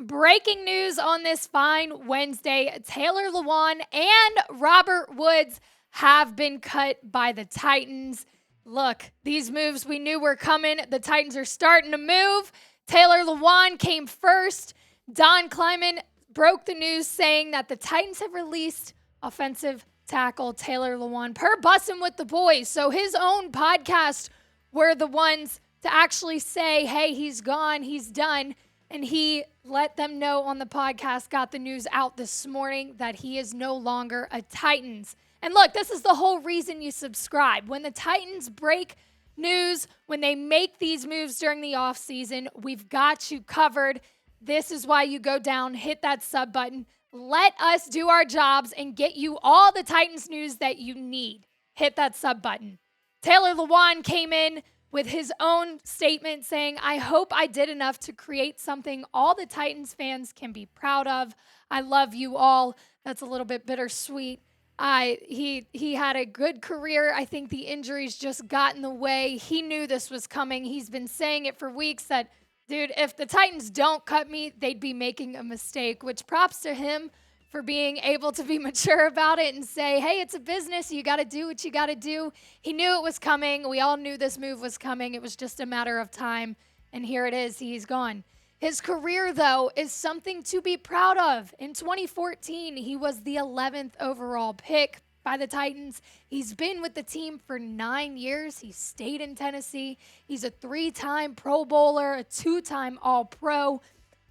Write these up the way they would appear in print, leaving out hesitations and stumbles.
Breaking news on this fine Wednesday, Taylor Lewan and Robert Woods have been cut by the Titans. Look, these moves we knew were coming. The Titans are starting to move. Taylor Lewan came first. Don Kleiman broke the news saying that the Titans have released offensive tackle Taylor Lewan per Bussin' with the Boys. So his own podcast were the ones to actually say, hey, he's gone, he's done. And he let them know on the podcast, got the news out this morning that he is no longer a Titans. And look, this is the whole reason you subscribe. When the Titans break news, when they make these moves during the offseason, we've got you covered. This is why you go down, hit that sub button. Let us do our jobs and get you all the Titans news that you need. Hit that sub button. Taylor Lewan came in with his own statement saying, I hope I did enough to create something all the Titans fans can be proud of. I love you all. That's a little bit bittersweet. He had a good career. I think the injuries just got in the way. He knew this was coming. He's been saying it for weeks that, dude, if the Titans don't cut me, they'd be making a mistake, which props to him for being able to be mature about it and say, hey, it's a business. You got to do what you got to do. He knew it was coming. We all knew this move was coming. It was just a matter of time. And here it is. He's gone. His career, though, is something to be proud of. In 2014, he was the 11th overall pick by the Titans. He's been with the team for 9 years. He stayed in Tennessee. He's a 3-time Pro Bowler, a 2-time All-Pro.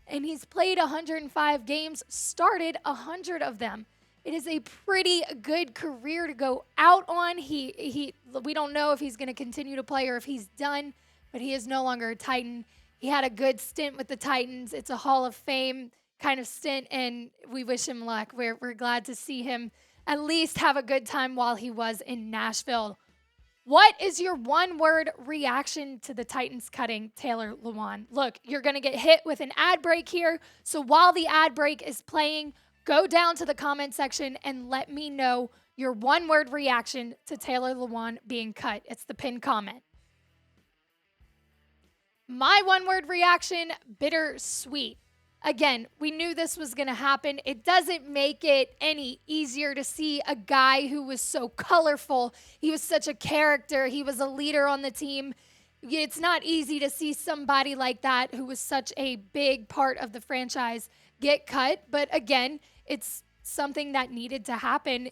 And he's played 105 games, started 100 of them. It is a pretty good career to go out on. We don't know if he's going to continue to play or if he's done, but he is no longer a Titan. He had a good stint with the Titans. It's a Hall of Fame kind of stint, and we wish him luck. We're glad to see him at least have a good time while he was in Nashville. What is your one-word reaction to the Titans cutting Taylor Lewan? Look, you're going to get hit with an ad break here. So while the ad break is playing, go down to the comment section and let me know your one-word reaction to Taylor Lewan being cut. It's the pinned comment. My one-word reaction, bittersweet. Again, we knew this was going to happen. It doesn't make it any easier to see a guy who was so colorful. He was such a character. He was a leader on the team. It's not easy to see somebody like that who was such a big part of the franchise get cut. But again, it's something that needed to happen.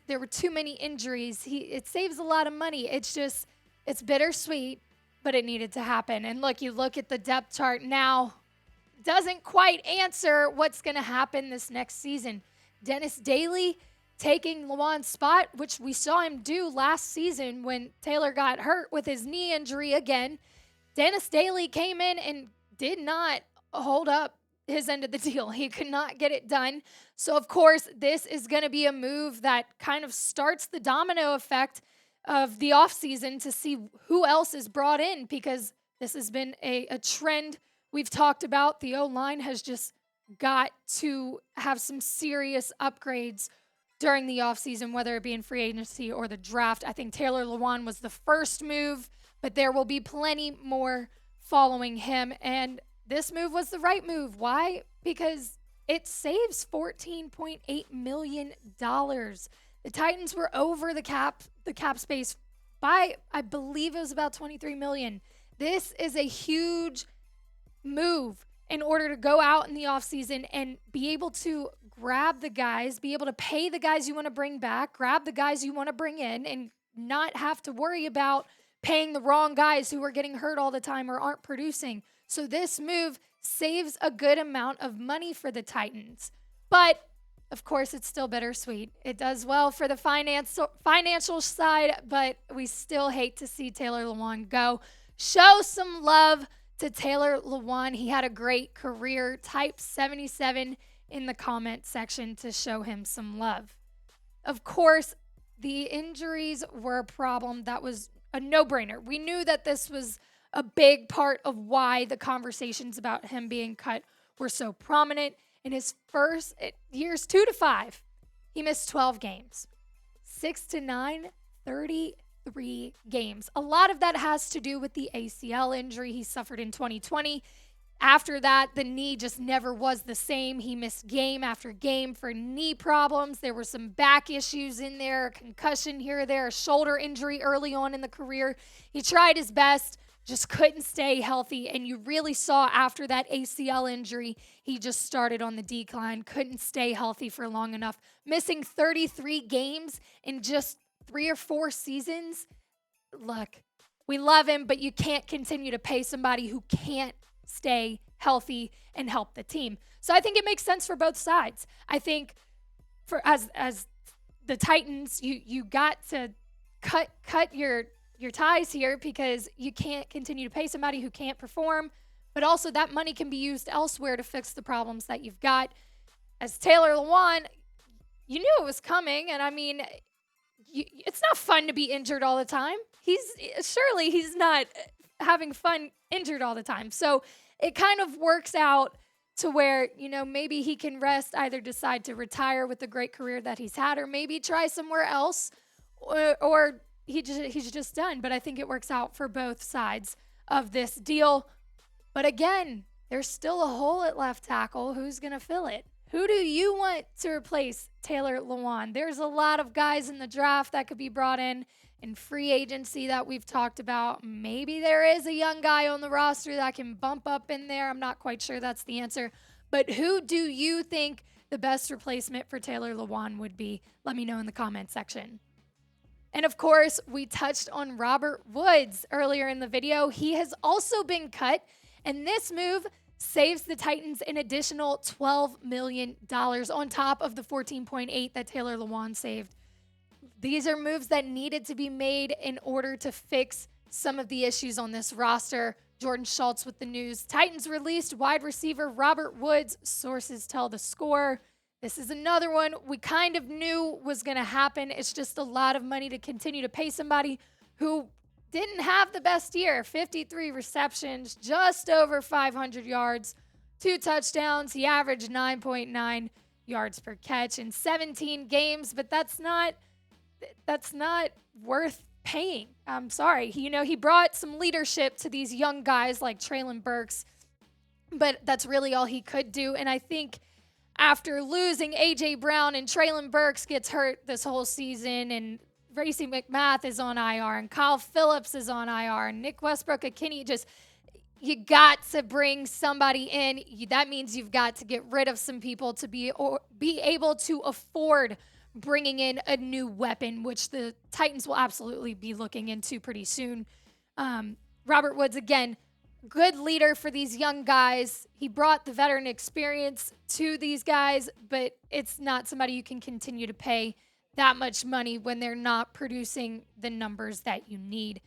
There were too many injuries. It saves a lot of money. It's bittersweet, but it needed to happen. And look, you look at the depth chart now, doesn't quite answer what's going to happen this next season. Dennis Daly taking Lewan's spot, which we saw him do last season when Taylor got hurt with his knee injury again. Dennis Daly came in and did not hold up his end of the deal. He could not get it done. So, of course, this is going to be a move that kind of starts the domino effect of the offseason to see who else is brought in, because this has been a trend we've talked about. The O-line has just got to have some serious upgrades during the offseason, whether it be in free agency or the draft. I think Taylor Lewan was the first move, but there will be plenty more following him. And this move was the right move. Why? Because it saves $14.8 million. The Titans were over the cap space by, I believe it was about $23 million. This is a huge move in order to go out in the offseason and be able to grab the guys, be able to pay the guys you want to bring back, grab the guys you want to bring in, and not have to worry about paying the wrong guys who are getting hurt all the time or aren't producing. So this move saves a good amount of money for the Titans. But, of course, it's still bittersweet. It does well for the financial side, but we still hate to see Taylor Lewan go. Show some love to Taylor Lewan. He had a great career. Type 77 in the comment section to show him some love. Of course, the injuries were a problem. That was a no-brainer. We knew that this was a big part of why the conversations about him being cut were so prominent. In his first years 2 to 5, he missed 12 games. 6 to 9, 33 games. A lot of that has to do with the ACL injury he suffered in 2020. After that, the knee just never was the same. He missed game after game for knee problems. There were some back issues in there, concussion here or there, a shoulder injury early on in the career. He tried his best, just couldn't stay healthy. And you really saw after that ACL injury, he just started on the decline, couldn't stay healthy for long enough. Missing 33 games in just 3 or 4 seasons. Look, we love him, but you can't continue to pay somebody who can't stay healthy and help the team. So I think it makes sense for both sides. I think for as the Titans, you got to cut your ties here because you can't continue to pay somebody who can't perform, but also that money can be used elsewhere to fix the problems that you've got. As Taylor Lewan, you knew it was coming, and I mean, it's not fun to be injured all the time. He's not having fun injured all the time. So it kind of works out to where, maybe he can rest, either decide to retire with the great career that he's had, or maybe try somewhere else, or he's just done. But I think it works out for both sides of this deal. But again, there's still a hole at left tackle. Who's going to fill it? Who do you want to replace Taylor Lewan? There's a lot of guys in the draft that could be brought in free agency that we've talked about. Maybe there is a young guy on the roster that can bump up in there. I'm not quite sure that's the answer. But who do you think the best replacement for Taylor Lewan would be? Let me know in the comment section. And of course, we touched on Robert Woods earlier in the video. He has also been cut, and this move saves the Titans an additional $12 million on top of the $14.8 that Taylor Lewan saved. These are moves that needed to be made in order to fix some of the issues on this roster. Jordan Schultz with the news. Titans released wide receiver Robert Woods. Sources tell The Score. This is another one we kind of knew was going to happen. It's just a lot of money to continue to pay somebody who didn't have the best year. 53 receptions, just over 500 yards, 2 touchdowns. He averaged 9.9 yards per catch in 17 games, but that's not worth paying. I'm sorry. He brought some leadership to these young guys like Treylon Burks, but that's really all he could do. And I think after losing A.J. Brown and Treylon Burks gets hurt this whole season, and Racey McMath is on IR, and Kyle Phillips is on IR, and Nick Westbrook-Ikhine, you got to bring somebody in. That means you've got to get rid of some people to be able to afford bringing in a new weapon, which the Titans will absolutely be looking into pretty soon. Robert Woods, again, good leader for these young guys. He brought the veteran experience to these guys, but it's not somebody you can continue to pay that much money when they're not producing the numbers that you need.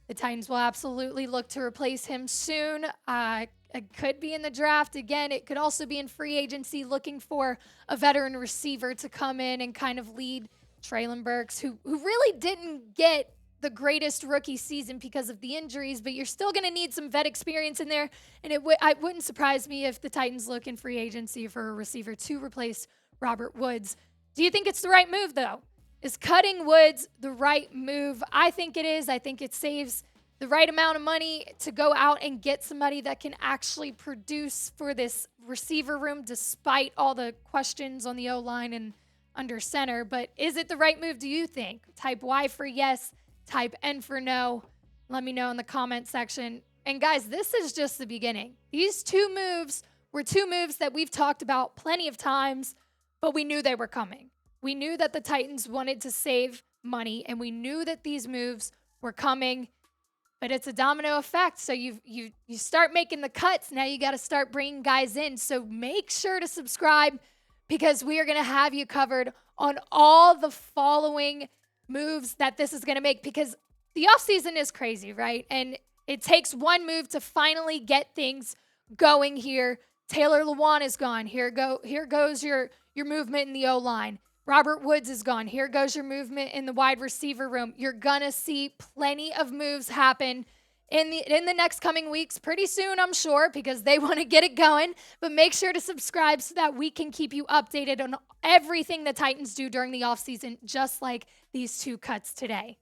The Titans will absolutely look to replace him soon. It could be in the draft. Again, it could also be in free agency, looking for a veteran receiver to come in and kind of lead Treylon Burks, who really didn't get the greatest rookie season because of the injuries, but you're still going to need some vet experience in there. And it wouldn't surprise me if the Titans look in free agency for a receiver to replace Robert Woods. Do you think it's the right move, though? Is cutting Woods the right move? I think it is. I think it saves the right amount of money to go out and get somebody that can actually produce for this receiver room, despite all the questions on the O-line and under center. But is it the right move, do you think? Type Y for yes, type N for no. Let me know in the comment section. And guys, this is just the beginning. These 2 moves were 2 moves that we've talked about plenty of times, but we knew they were coming. We knew that the Titans wanted to save money, and we knew that these moves were coming. But it's a domino effect. So you start making the cuts. Now you got to start bringing guys in. So make sure to subscribe, because we are going to have you covered on all the following moves that this is going to make, because the offseason is crazy, right? And it takes one move to finally get things going here. Taylor Lewan is gone. Here goes your movement in the O-line. Robert Woods is gone. Here goes your movement in the wide receiver room. You're going to see plenty of moves happen in the next coming weeks, pretty soon, I'm sure, because they want to get it going. But make sure to subscribe so that we can keep you updated on everything the Titans do during the offseason, just like these 2 cuts today.